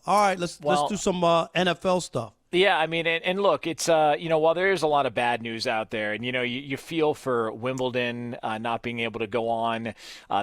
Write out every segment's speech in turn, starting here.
All right, let's do some NFL stuff. Yeah, I mean, and look, it's, while there is a lot of bad news out there, and, you feel for Wimbledon not being able to go on,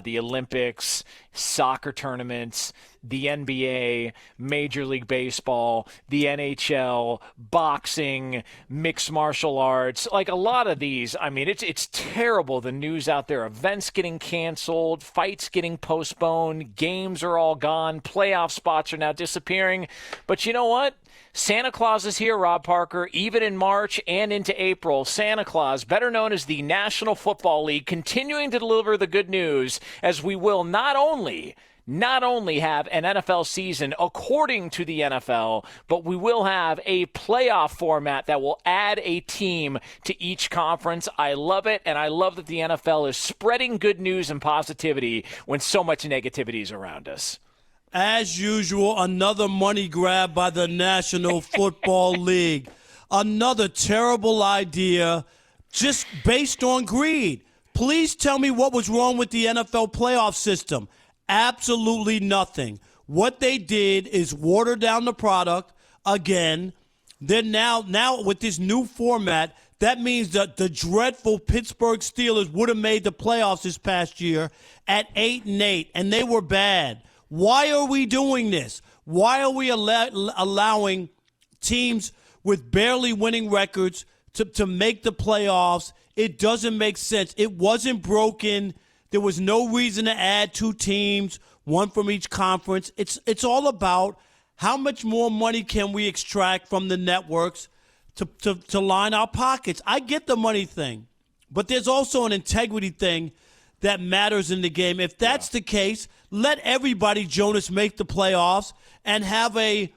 the Olympics, soccer tournaments, the NBA, Major League Baseball, the NHL, boxing, mixed martial arts, like a lot of these. I mean, it's terrible, the news out there. Events getting canceled, fights getting postponed, games are all gone, playoff spots are now disappearing. But you know what? Santa Claus is here, Rob Parker, even in March and into April. Santa Claus, better known as the National Football League, continuing to deliver the good news as we will not only have an NFL season according to the NFL, but we will have a playoff format that will add a team to each conference. I love it, and I love that the NFL is spreading good news and positivity when so much negativity is around us. As usual, another money grab by the National Football League. Another terrible idea just based on greed. Please tell me what was wrong with the NFL playoff system. Absolutely nothing. What they did is water down the product again. Then now with this new format, that means that the dreadful Pittsburgh Steelers would have made the playoffs this past year at 8-8, and they were bad. Why are we doing this? Why are we allowing teams with barely winning records to make the playoffs? It doesn't make sense. It wasn't broken. There was no reason to add two teams, one from each conference. It's all about how much more money can we extract from the networks to line our pockets. I get the money thing, but there's also an integrity thing that matters in the game. If that's the case, let everybody, Jonas, make the playoffs and have a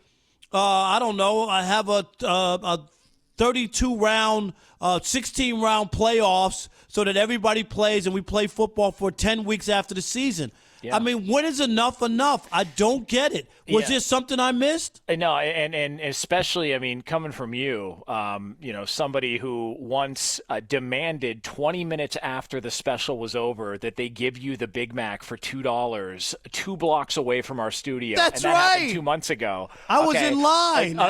32-round, 16-round playoffs so that everybody plays and we play football for 10 weeks after the season. Yeah. I mean, when is enough? I don't get it. Was there something I missed? No, and especially, I mean, coming from you, somebody who once demanded 20 minutes after the special was over that they give you the Big Mac for $2, 2 blocks away from our studio. That's and that right. happened 2 months ago. I was in line.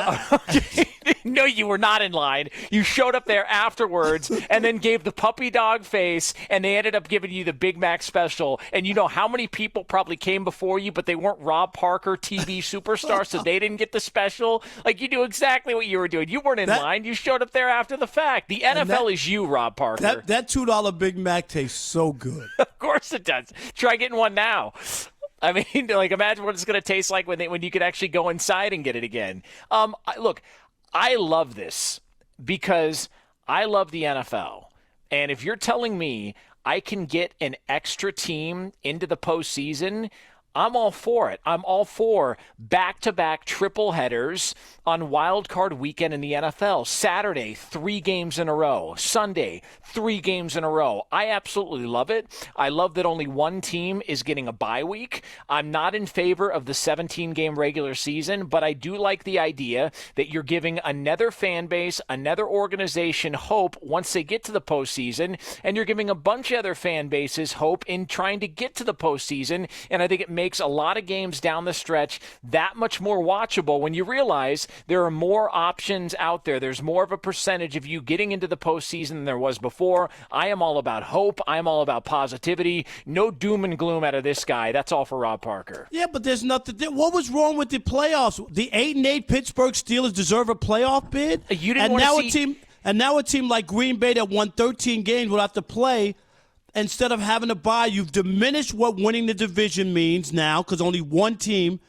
No, you were not in line. You showed up there afterwards and then gave the puppy dog face, and they ended up giving you the Big Mac special. And you know how many people probably came before you, but they weren't Rob Parker TV superstars, so they didn't get the special? Like, you knew exactly what you were doing. You weren't in line. You showed up there after the fact. The NFL is you, Rob Parker. That $2 Big Mac tastes so good. Of course it does. Try getting one now. I mean, like, imagine what it's going to taste like when you could actually go inside and get it again. Look, I love this because I love the NFL. And if you're telling me I can get an extra team into the postseason, I'm all for it. I'm all for back-to-back triple headers on Wild Card weekend in the NFL. Saturday, 3 games in a row. Sunday, 3 games in a row. I absolutely love it. I love that only one team is getting a bye week. I'm not in favor of the 17-game regular season, but I do like the idea that you're giving another fan base, another organization hope once they get to the postseason, and you're giving a bunch of other fan bases hope in trying to get to the postseason, and I think it makes a lot of games down the stretch that much more watchable when you realize there are more options out there. There's more of a percentage of you getting into the postseason than there was before. I am all about hope. I'm all about positivity. No doom and gloom out of this guy. That's all for Rob Parker. Yeah, but there's nothing. What was wrong with the playoffs? The 8-8 Pittsburgh Steelers deserve a playoff bid? You didn't want to see... And now a team like Green Bay that won 13 games will have to play. Instead of having a bye, you've diminished what winning the division means now because only one team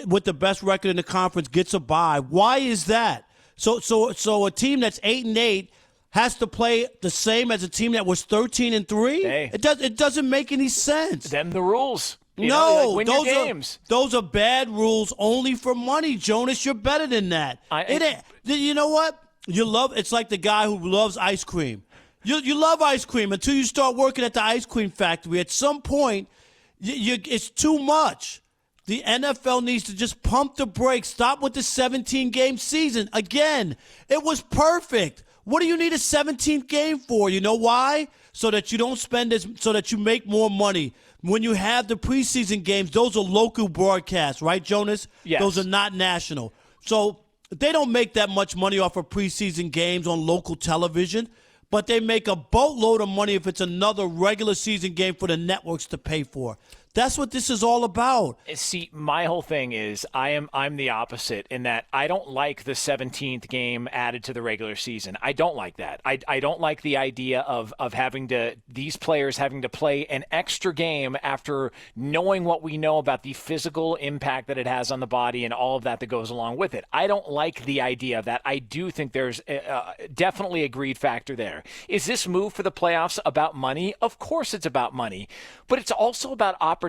with the best record in the conference gets a bye. Why is that? So a team that's 8-8 has to play the same as a team that was 13-3? Hey. It doesn't make any sense. Them the rules. Win your games. Those are bad rules only for money, Jonas. You're better than that. You know what? It's like the guy who loves ice cream. You love ice cream until you start working at the ice cream factory. At some point, it's too much. The NFL needs to just pump the brakes. Stop with the 17-game season. Again, it was perfect. What do you need a 17th game for? You know why? So that you don't spend so that you make more money. when you have the preseason games, those are local broadcasts, right, Jonas? Yes. Those are not national. So they don't make that much money off of preseason games on local television, but they make a boatload of money if it's another regular season game for the networks to pay for. That's what this is all about. See, my whole thing is I'm the opposite in that I don't like the 17th game added to the regular season. I don't like that. I don't like the idea of these players having to play an extra game after knowing what we know about the physical impact that it has on the body and all of that goes along with it. I don't like the idea of that. I do think there's definitely a greed factor there. Is this move for the playoffs about money? Of course it's about money, but it's also about opportunity.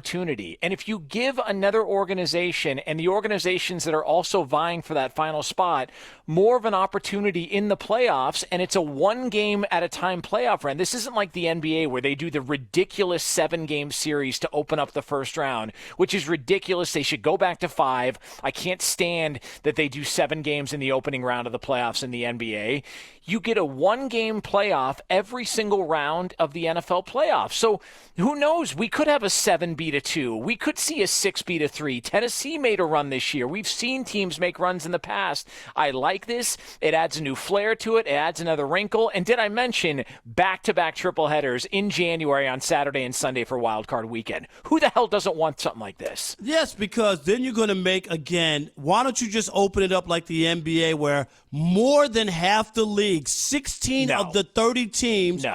And if you give another organization and the organizations that are also vying for that final spot more of an opportunity in the playoffs, and it's a one game at a time playoff run. This isn't like the NBA where they do the ridiculous 7-game series to open up the first round, which is ridiculous. They should go back to 5. I can't stand that they do 7 games in the opening round of the playoffs in the NBA. You get a 1-game playoff every single round of the NFL playoffs. So who knows? We could have a 7-2. We could see a 6-3. Tennessee made a run this year. We've seen teams make runs in the past. I like this. It adds a new flair to it. It adds another wrinkle. And did I mention back-to-back triple headers in January on Saturday and Sunday for wildcard weekend? Who the hell doesn't want something like this? Yes, because then you're going to make, again, why don't you just open it up like the NBA where more than half the league, 16 of the 30 teams,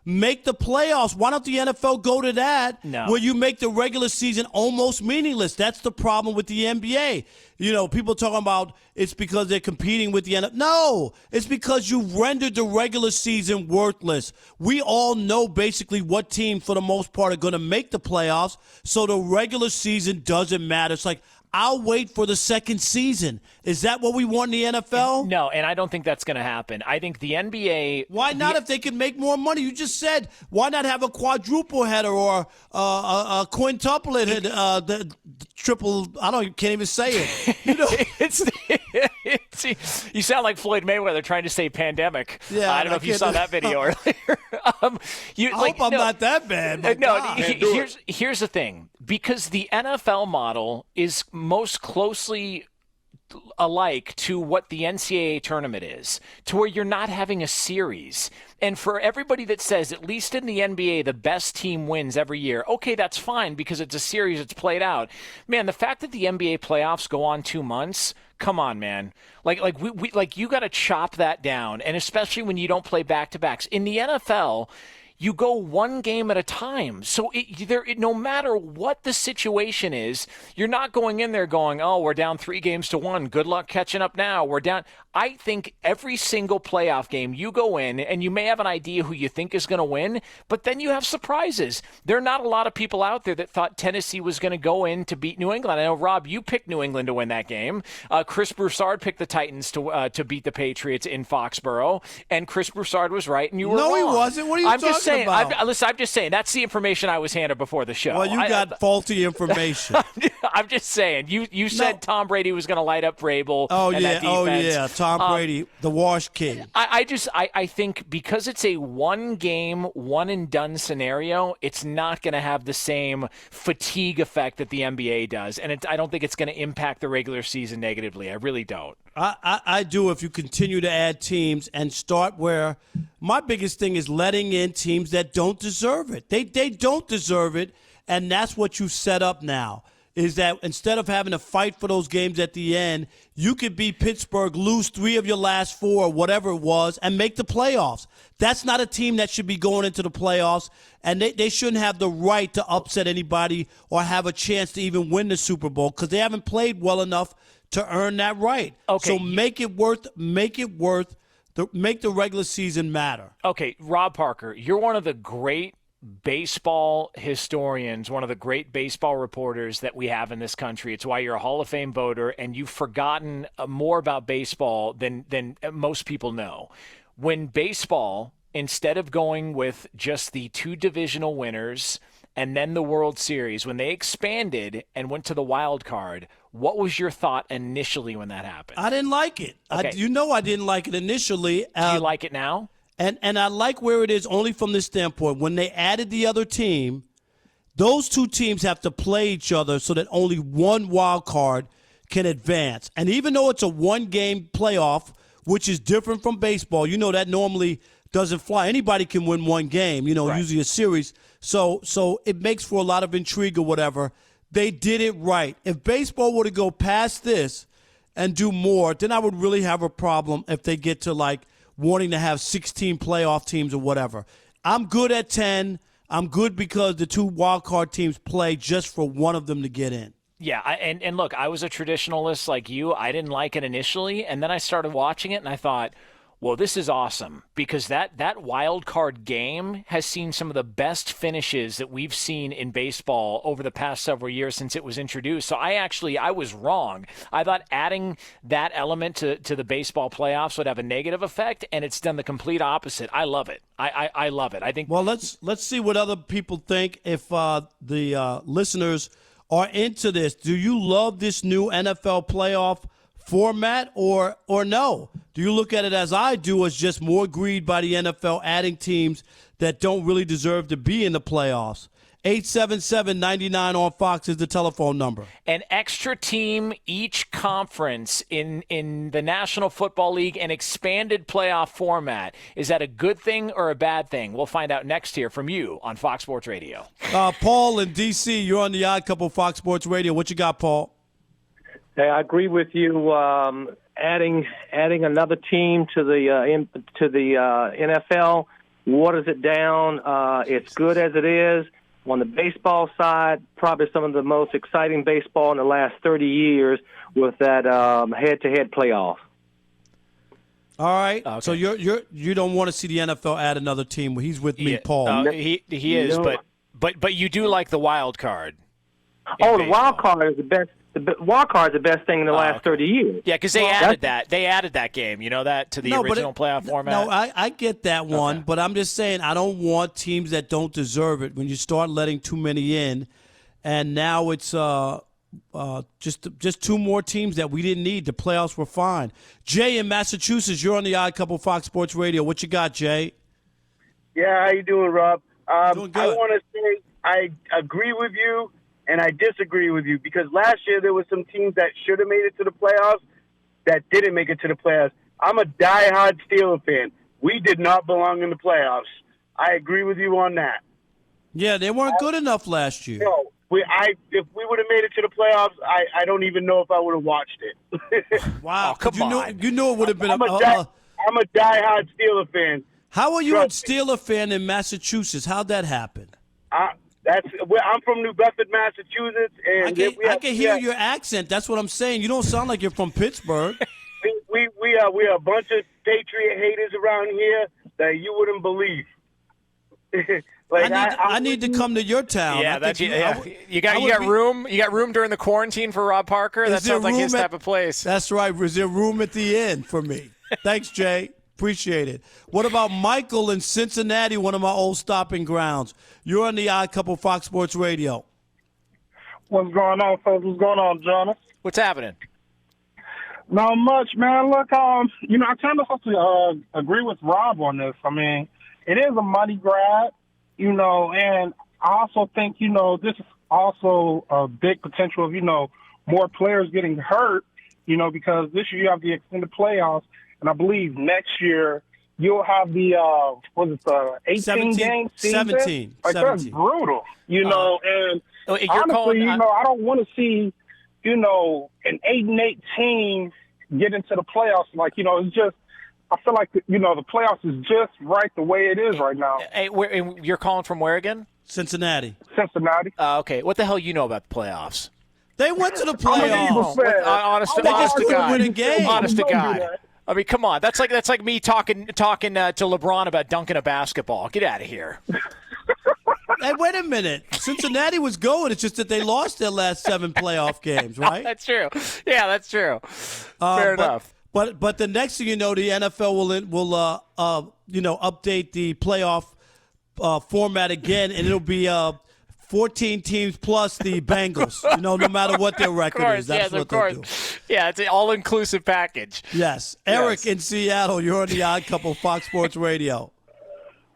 make the playoffs? Why don't the NFL go to that where you make the regular season almost meaningless? That's the problem with the NBA. You know, people talking about it's because they're competing with the NFL. No, it's because you rendered the regular season worthless. We all know basically what teams, for the most part, are going to make the playoffs, so the regular season doesn't matter. It's like, I'll wait for the second season. Is that what we want in the NFL? No, and I don't think that's going to happen. I think the NBA... Why not if they can make more money? You just said, why not have a quadruple header or a quintuplet header, the triple... can't even say it. You know? You sound like Floyd Mayweather trying to say pandemic. Yeah, I don't know if you saw that video earlier. I hope I'm not that bad. Here's the thing. Because the NFL model is most closely alike to what the NCAA tournament is, to where you're not having a series. And for everybody that says, at least in the NBA, the best team wins every year, okay, that's fine because it's a series, it's played out. Man, the fact that the NBA playoffs go on 2 months, come on, man. Like you got to chop that down, and especially when you don't play back-to-backs. In the NFL, you go 1 game at a time. So no matter what the situation is, you're not going in there going, oh, we're down 3-1. Good luck catching up now. We're down. I think every single playoff game you go in, and you may have an idea who you think is going to win, but then you have surprises. There are not a lot of people out there that thought Tennessee was going to go in to beat New England. I know, Rob, you picked New England to win that game. Chris Broussard picked the Titans to beat the Patriots in Foxborough, and Chris Broussard was right, and you were wrong. No, he wasn't. What are you talking about? I'm just saying, that's the information I was handed before the show. Well, you got faulty information. I'm just saying. You said Tom Brady was going to light up Vrabel. That defense. Tom Brady, the wash king. I think because it's a 1-game, one-and-done scenario, it's not going to have the same fatigue effect that the NBA does. And I don't think it's going to impact the regular season negatively. I really don't. I do if you continue to add teams and start where my biggest thing is letting in teams that don't deserve it. They don't deserve it, and that's what you've set up now, is that instead of having to fight for those games at the end, you could beat Pittsburgh, lose 3 of your last 4, or whatever it was, and make the playoffs. That's not a team that should be going into the playoffs, and they shouldn't have the right to upset anybody or have a chance to even win the Super Bowl because they haven't played well enough to earn that right. Okay. So make the regular season matter. Okay, Rob Parker, you're one of the great baseball historians, one of the great baseball reporters that we have in this country. It's why you're a Hall of Fame voter, and you've forgotten more about baseball than most people know. When baseball, instead of going with just the 2 divisional winners and then the World Series, when they expanded and went to the wild card, what was your thought initially when that happened? I didn't like it. Okay. I didn't like it initially. Do you like it now? And I like where it is only from this standpoint. When they added the other team, those two teams have to play each other so that only one wild card can advance. And even though it's a one-game playoff, which is different from baseball, that normally doesn't fly. Anybody can win one game, Right. usually a series. So it makes for a lot of intrigue or whatever. They did it right. If baseball were to go past this and do more, then I would really have a problem if they get to wanting to have 16 playoff teams or whatever. I'm good at 10. I'm good because the two wild card teams play just for one of them to get in. Yeah, and look, I was a traditionalist like you. I didn't like it initially, and then I started watching it, and I thought, well, this is awesome because that wild card game has seen some of the best finishes that we've seen in baseball over the past several years since it was introduced. So I was wrong. I thought adding that element to the baseball playoffs would have a negative effect, and it's done the complete opposite. I love it. I love it. I think. Well, let's see what other people think. If the listeners are into this, do you love this new NFL playoff format or no? Do you look at it as I do, as just more greed by the NFL adding teams that don't really deserve to be in the playoffs? 877-99 on Fox is the telephone number. An extra team each conference in the National Football League, an expanded playoff format. Is that a good thing or a bad thing? We'll find out next here from you on Fox Sports Radio. Paul in D.C., you're on the Odd Couple Fox Sports Radio. What you got, Paul? Hey, I agree with you. Adding another team to the NFL waters it down. It's good as it is. On the baseball side, probably some of the most exciting baseball in the last 30 years with that head-to-head playoff. All right. Okay. So you don't want to see the NFL add another team. Well, he's with me, Paul. He is, No. but you do like the wild card. Oh, the wild card is the best. The wild card is the best thing in the last 30 years. Yeah, because they added that. They added that game, that to the original playoff format. No, I get that one, but I'm just saying I don't want teams that don't deserve it when you start letting too many in, and now it's just two more teams that we didn't need. The playoffs were fine. Jay in Massachusetts, you're on the Odd Couple Fox Sports Radio. What you got, Jay? Yeah, how you doing, Rob? Doing good. I want to say I agree with you. And I disagree with you because last year there were some teams that should have made it to the playoffs that didn't make it to the playoffs. I'm a diehard Steelers fan. We did not belong in the playoffs. I agree with you on that. Yeah, they weren't good enough last year. No, if we would have made it to the playoffs, I don't even know if I would have watched it. Wow, come on. You knew it would have been I'm a diehard Steelers fan. How are you a Steeler fan in Massachusetts? How'd that happen? I'm from New Bedford, Massachusetts, and I can hear your accent. That's what I'm saying. You don't sound like you're from Pittsburgh. We are a bunch of Patriot haters around here that you wouldn't believe. I need to come to your town. Yeah, you got room. You got room during the quarantine for Rob Parker. That sounds like his type of place. That's right. Is there room at the inn for me? Thanks, Jay. Appreciate it. What about Michael in Cincinnati, one of my old stopping grounds? You're on the Odd Couple Fox Sports Radio. What's going on, folks? What's going on, Jonas? What's happening? Not much, man. Look, I kind of have to agree with Rob on this. I mean, it is a money grab, and I also think, this is also a big potential of, more players getting hurt, because this year you have the extended playoffs. And I believe next year you'll have the 18 game season? 17. That's brutal, and honestly, I don't want to see, an 8-8 team get into the playoffs. It's just, I feel like, the playoffs is just right the way it is right now. Hey, you're calling from where again? Cincinnati. Okay. What the hell you know about the playoffs? They went to the playoffs. Honest to God. Honest to God. I mean, come on. That's like me talking to LeBron about dunking a basketball. Get out of here. Hey, wait a minute. Cincinnati was going. It's just that they lost their last 7 playoff games, right? That's true. Yeah, that's true. Fair enough. But the next thing you know, the NFL will update the playoff format again, and it'll be 14 teams plus the Bengals. No matter what their record is, that's what they'll do. Yeah, it's an all-inclusive package. Yes. Eric in Seattle, you're on the Odd Couple Fox Sports Radio.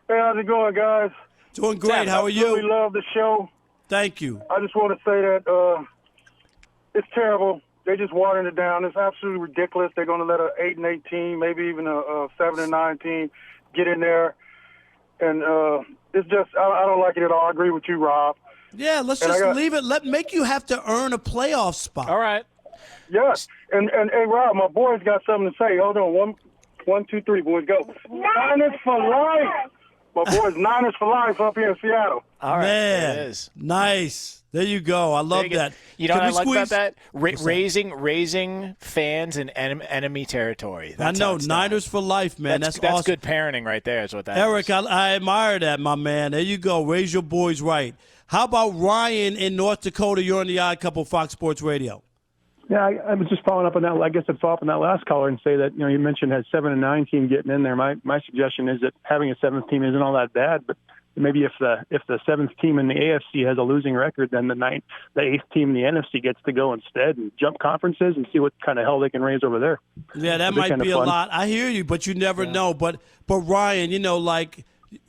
Hey, how's it going, guys? Doing great. How are you? We love the show. Thank you. I just want to say that it's terrible. They're just watering it down. It's absolutely ridiculous. They're going to let an 8-8 team, maybe even a 7-9 team, get in there, and it's just I don't like it at all. I agree with you, Rob. Yeah, let's just leave it. Make you have to earn a playoff spot. All right. Yes, and hey, Rob, my boys got something to say. Hold on, one, two, three, boys, go. Niners for life. My boys, Niners for life up here in Seattle. All right, man, there it is. Nice. There you go. I love that. You know what I like about that? Raising fans in enemy territory. That's I know. Niners for life, man. That's awesome. That's good parenting right there is what that Eric, is. I admire that, my man. There you go. Raise your boys right. How about Ryan in North Dakota? You're on the Odd Couple, Fox Sports Radio. Yeah, I was just following up on that. I guess I'd follow up on that last caller and say that, you mentioned had 7 and 9 team getting in there. My suggestion is that having a 7th team isn't all that bad, but maybe if the 7th team in the AFC has a losing record, then the 8th team in the NFC gets to go instead and jump conferences and see what kind of hell they can raise over there. Yeah, that might be a lot. I hear you, but you never know. But Ryan,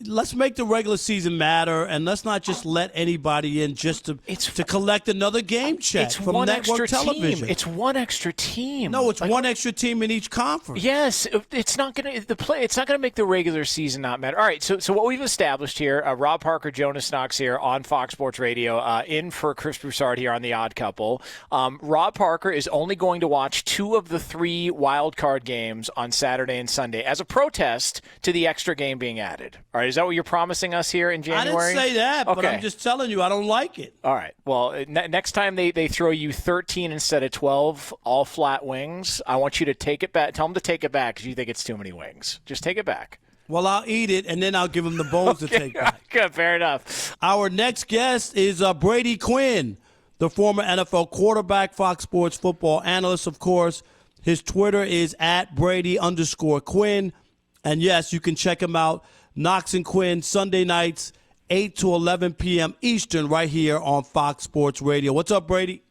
let's make the regular season matter, and let's not just let anybody in just to collect another game check from network television. It's one extra team. No, it's one extra team in each conference. Yes, it's not going to make the regular season not matter. All right, so what we've established here, Rob Parker, Jonas Knox here on Fox Sports Radio, in for Chris Broussard here on The Odd Couple. Rob Parker is only going to watch 2 of the 3 wildcard games on Saturday and Sunday as a protest to the extra game being added. All right, is that what you're promising us here in January? I didn't say that, but I'm just telling you I don't like it. All right. Well, next time they throw you 13 instead of 12 all flat wings, I want you to take it back. Tell them to take it back because you think it's too many wings. Just take it back. Well, I'll eat it, and then I'll give them the bones to take back. Good, fair enough. Our next guest is Brady Quinn, the former NFL quarterback, Fox Sports football analyst, of course. His Twitter is @Brady_Quinn. And, yes, you can check him out. Knox and Quinn, Sunday nights, 8 to 11 p.m. Eastern, right here on Fox Sports Radio. What's up, Brady?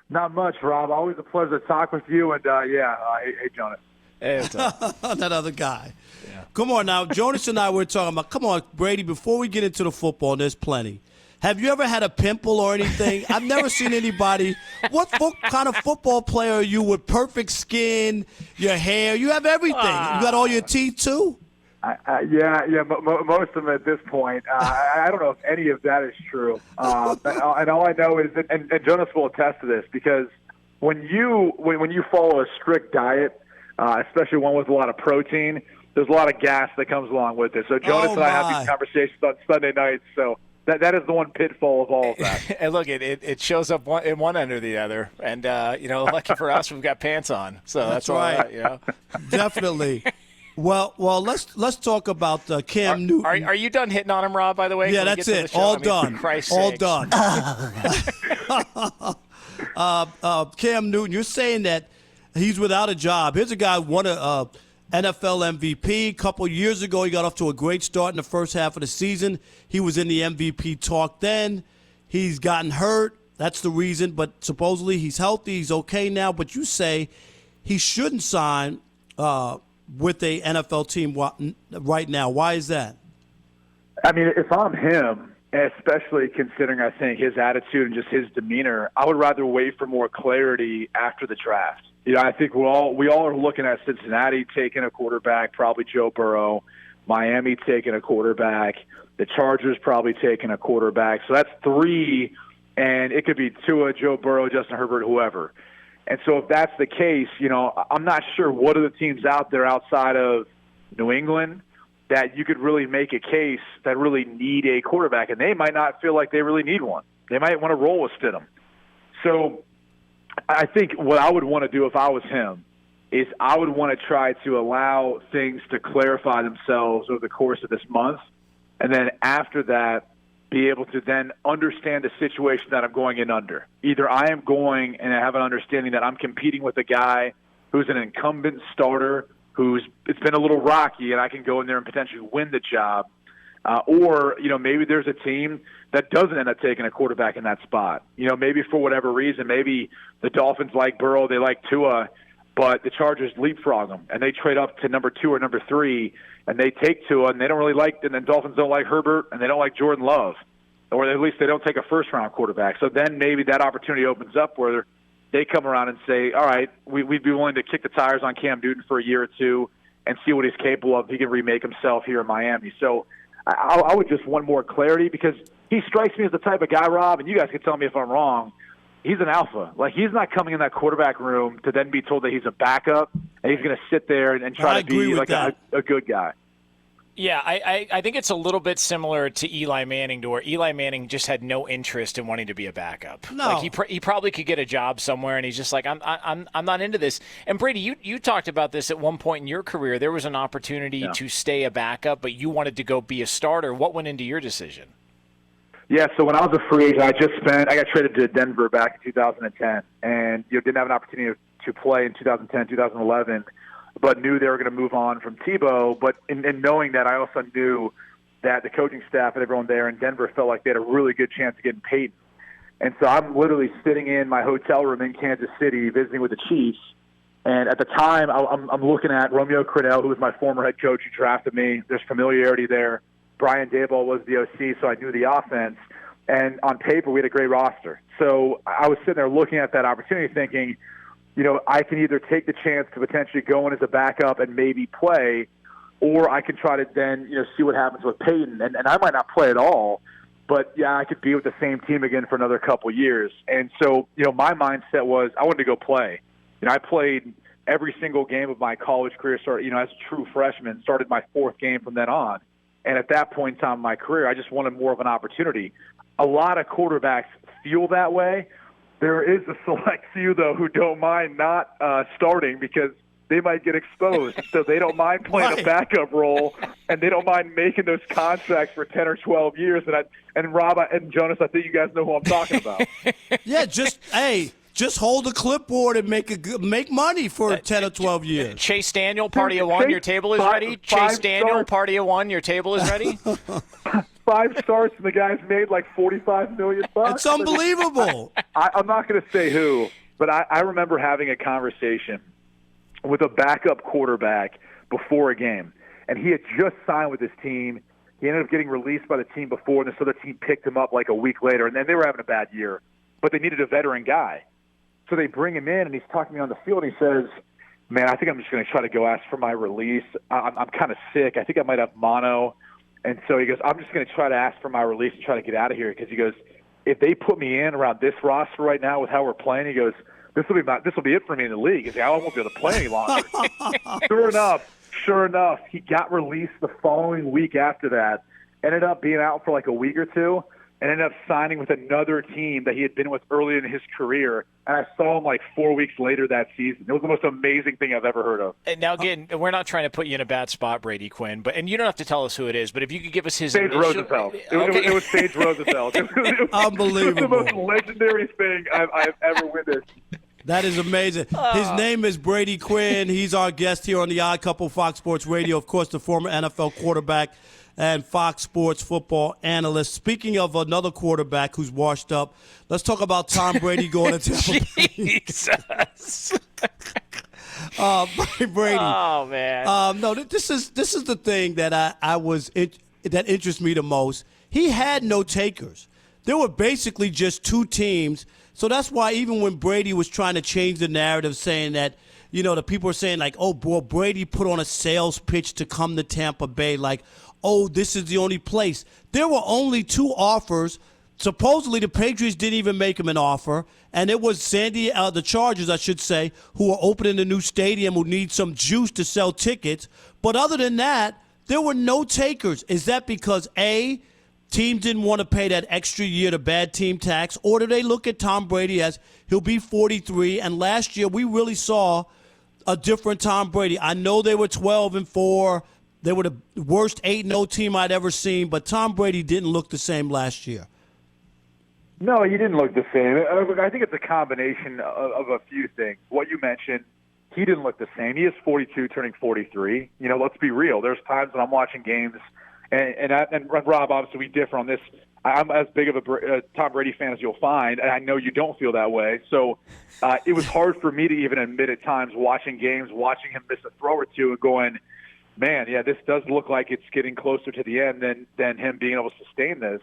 Not much, Rob. Always a pleasure to talk with you. And, hey, Jonas. Hey, what's up? That other guy. Yeah. Come on now. Jonas and I were talking about, come on, Brady, before we get into the football, there's plenty. Have you ever had a pimple or anything? I've never seen anybody. What kind of football player are you with perfect skin, your hair? You have everything. You got all your teeth, too? Most of them at this point. I don't know if any of that is true. And all I know is that, and Jonas will attest to this, because when you follow a strict diet, especially one with a lot of protein, there's a lot of gas that comes along with it. So Jonas and I have these conversations on Sunday nights. So that is the one pitfall of all of that. And look, it shows up in one end or the other. And lucky for us, we've got pants on. So that's right. Definitely. Well, let's talk about Cam Newton. Are you done hitting on him, Rob? By the way, yeah, that's it. All done. All done. Cam Newton, you're saying that he's without a job. Here's a guy who won a NFL MVP a couple years ago. He got off to a great start in the first half of the season. He was in the MVP talk then. He's gotten hurt. That's the reason. But supposedly he's healthy. He's okay now. But you say he shouldn't sign with a NFL team right now. Why is that? I mean, if I'm him, especially considering I think his attitude and just his demeanor, I would rather wait for more clarity after the draft. I think we all are looking at Cincinnati taking a quarterback, probably Joe Burrow, Miami taking a quarterback, the Chargers probably taking a quarterback. So that's 3, and it could be Tua, Joe Burrow, Justin Herbert, whoever. And so if that's the case, I'm not sure what are the teams out there outside of New England that you could really make a case that really need a quarterback, and they might not feel like they really need one. They might want to roll with Stidham. So I think what I would want to do if I was him is I would want to try to allow things to clarify themselves over the course of this month, and then after that, be able to then understand the situation that I'm going in under. Either I am going and I have an understanding that I'm competing with a guy who's an incumbent starter, it's been a little rocky, and I can go in there and potentially win the job. Or maybe there's a team that doesn't end up taking a quarterback in that spot. Maybe for whatever reason, maybe the Dolphins like Burrow, they like Tua, but the Chargers leapfrog them, and they trade up to number 2 or number 3, and they take Tua, and they don't really like, and then Dolphins don't like Herbert, and they don't like Jordan Love. or at least they don't take a first-round quarterback. So then maybe that opportunity opens up where they come around and say, all right, we'd be willing to kick the tires on Cam Newton for a year or two and see what he's capable of. He can remake himself here in Miami. So I would just want more clarity, because he strikes me as the type of guy, Rob, and you guys can tell me if I'm wrong, he's an alpha. Like, he's not coming in that quarterback room to then be told that he's a backup and he's going to sit there and try to be like a good guy. Yeah, I think it's a little bit similar to Eli Manning, to where Eli Manning just had no interest in wanting to be a backup. No, like he probably could get a job somewhere, and he's just like, I'm not into this. And Brady, you talked about this at one point in your career. There was an opportunity to stay a backup, but you wanted to go be a starter. What went into your decision? Yeah, so when I was a free agent, I got traded to Denver back in 2010, and didn't have an opportunity to play in 2010, 2011. But knew they were going to move on from Tebow. But in knowing that, I also knew that the coaching staff and everyone there in Denver felt like they had a really good chance of getting Peyton. And so I'm literally sitting in my hotel room in Kansas City visiting with the Chiefs. And at the time, I'm looking at Romeo Crennel, who was my former head coach who drafted me. There's familiarity there. Brian Daboll was the OC, so I knew the offense. And on paper, we had a great roster. So I was sitting there looking at that opportunity thinking, I can either take the chance to potentially go in as a backup and maybe play, or I can try to then, see what happens with Peyton. And I might not play at all, but, yeah, I could be with the same team again for another couple years. And so, my mindset was I wanted to go play. I played every single game of my college career, started, as a true freshman, started my fourth game from then on. And at that point in time in my career, I just wanted more of an opportunity. A lot of quarterbacks feel that way. There is a select few, though, who don't mind not starting because they might get exposed. So they don't mind playing a backup role, and they don't mind making those contracts for 10 or 12 years. And Rob and Jonas, I think you guys know who I'm talking about. Yeah, just hold a clipboard and make money for 10 or 12 years. Chase Daniel, party of one, your table is ready. Chase Daniel, party of one, your table is ready. 5 starts and the guy's made like $45 million. It's unbelievable. I'm not going to say who, but I remember having a conversation with a backup quarterback before a game, and he had just signed with his team. He ended up getting released by the team before, and this other team picked him up like a week later, and then they were having a bad year, but they needed a veteran guy. So they bring him in, and he's talking to me on the field. He says, man, I think I'm just going to try to go ask for my release. I'm kind of sick. I think I might have mono. And so he goes, I'm just going to try to ask for my release and try to get out of here, because he goes, if they put me in around this roster right now with how we're playing, he goes, this will be it for me in the league. He goes, I won't be able to play any longer. Sure enough, he got released the following week after that, ended up being out for like a week or two, and ended up signing with another team that he had been with early in his career. And I saw him like 4 weeks later that season. It was the most amazing thing I've ever heard of. Now, again, we're not trying to put you in a bad spot, Brady Quinn, and you don't have to tell us who it is, but if you could give us his Sage initial... Rosenfeld. It was Sage Rosenfeld. Unbelievable. It was the most legendary thing I've ever witnessed. That is amazing. His name is Brady Quinn. He's our guest here on the Odd Couple, Fox Sports Radio. Of course, the former NFL quarterback and Fox Sports football analyst. Speaking of another quarterback who's washed up, let's talk about Tom Brady going to Tampa Bay. Jesus. Brady. Oh, man. No, this is the thing that that interests me the most. He had no takers. There were basically just two teams. So that's why even when Brady was trying to change the narrative, saying that, the people are saying like, oh, boy, Brady put on a sales pitch to come to Tampa Bay, like, oh, this is the only place. There were only 2 offers. Supposedly the Patriots didn't even make him an offer, and it was the Chargers, I should say, who are opening a new stadium, who need some juice to sell tickets. But other than that, there were no takers. Is that because, A, teams didn't want to pay that extra year to bad team tax, or do they look at Tom Brady as he'll be 43, and last year we really saw a different Tom Brady. I know they were 12-4. They were the worst 8-0 team I'd ever seen, but Tom Brady didn't look the same last year. No, he didn't look the same. I think it's a combination of a few things. What you mentioned, he didn't look the same. He is 42, turning 43. Let's be real. There's times when I'm watching games, and Rob, obviously we differ on this. I'm as big of a Tom Brady fan as you'll find, and I know you don't feel that way. So it was hard for me to even admit at times watching games, watching him miss a throw or two and going, man, yeah, this does look like it's getting closer to the end than him being able to sustain this.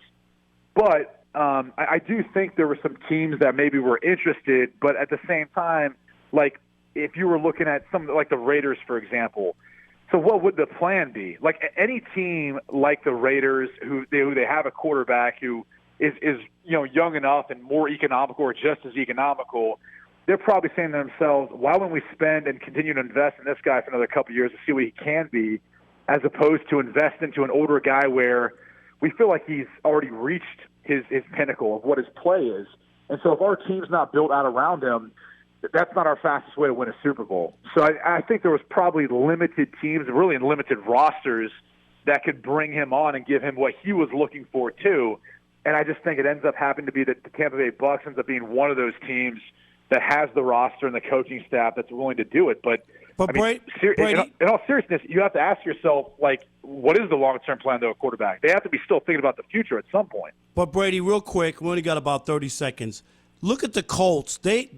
But I do think there were some teams that maybe were interested, but at the same time, like if you were looking at some like the Raiders, for example, so what would the plan be? Like any team like the Raiders, who they have a quarterback who is young enough and more economical or just as economical, they're probably saying to themselves, why wouldn't we spend and continue to invest in this guy for another couple of years to see what he can be, as opposed to invest into an older guy where we feel like he's already reached his pinnacle of what his play is. And so if our team's not built out around him, that's not our fastest way to win a Super Bowl. So I think there was probably limited teams, really in limited rosters, that could bring him on and give him what he was looking for too. And I just think it ends up happening to be that the Tampa Bay Bucs ends up being one of those teams that has the roster and the coaching staff that's willing to do it. But I mean, Brady, in all seriousness, you have to ask yourself, like, what is the long-term plan to a quarterback? They have to be still thinking about the future at some point. But Brady, real quick, we only got about 30 seconds. Look at the Colts. They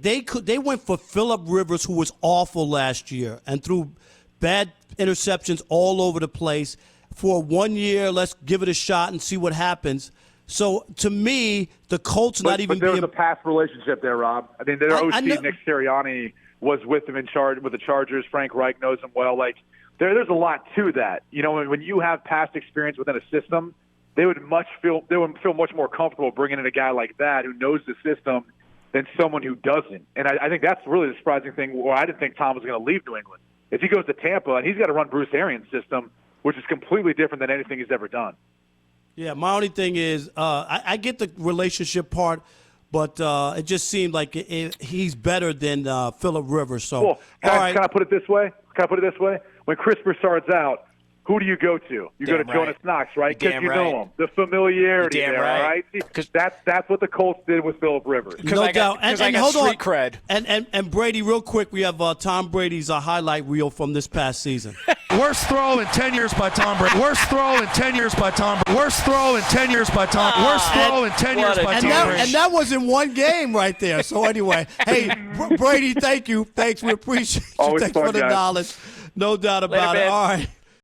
went for Phillip Rivers, who was awful last year, and threw bad interceptions all over the place. For 1 year, let's give it a shot and see what happens. So, to me, the Colts not even But there was being a past relationship there, Rob. I mean, their OC, Nick Sirianni, was with them in charge with the Chargers. Frank Reich knows them well. Like, there's a lot to that. You know, when you have past experience within a system, they would feel much more comfortable bringing in a guy like that who knows the system than someone who doesn't. And I think that's really the surprising thing. Well, I didn't think Tom was going to leave New England. If he goes to Tampa and he's got to run Bruce Arians' system, which is completely different than anything he's ever done. Yeah, my only thing is I get the relationship part, but it just seemed like he's better than Phillip Rivers. So, well, can I put it this way? When Chris Broussard's out, who do you go to? You go to Jonas Knox, right? Because you know him. The familiarity there, all right? That's what the Colts did with Phillip Rivers. No doubt. And I got hold street on. cred. And Brady, real quick, we have Tom Brady's highlight reel from this past season. Worst throw in 10 years by Tom Brady. Worst throw in 10 years by Tom Brady. Worst throw in 10 years by Tom. Worst throw in 10 years by Tom Brady. And that was in one game right there. So anyway, hey, Brady, thank you. Thanks. We appreciate you. Always Thanks fun, for the guys. knowledge. No doubt about it. Man. All right.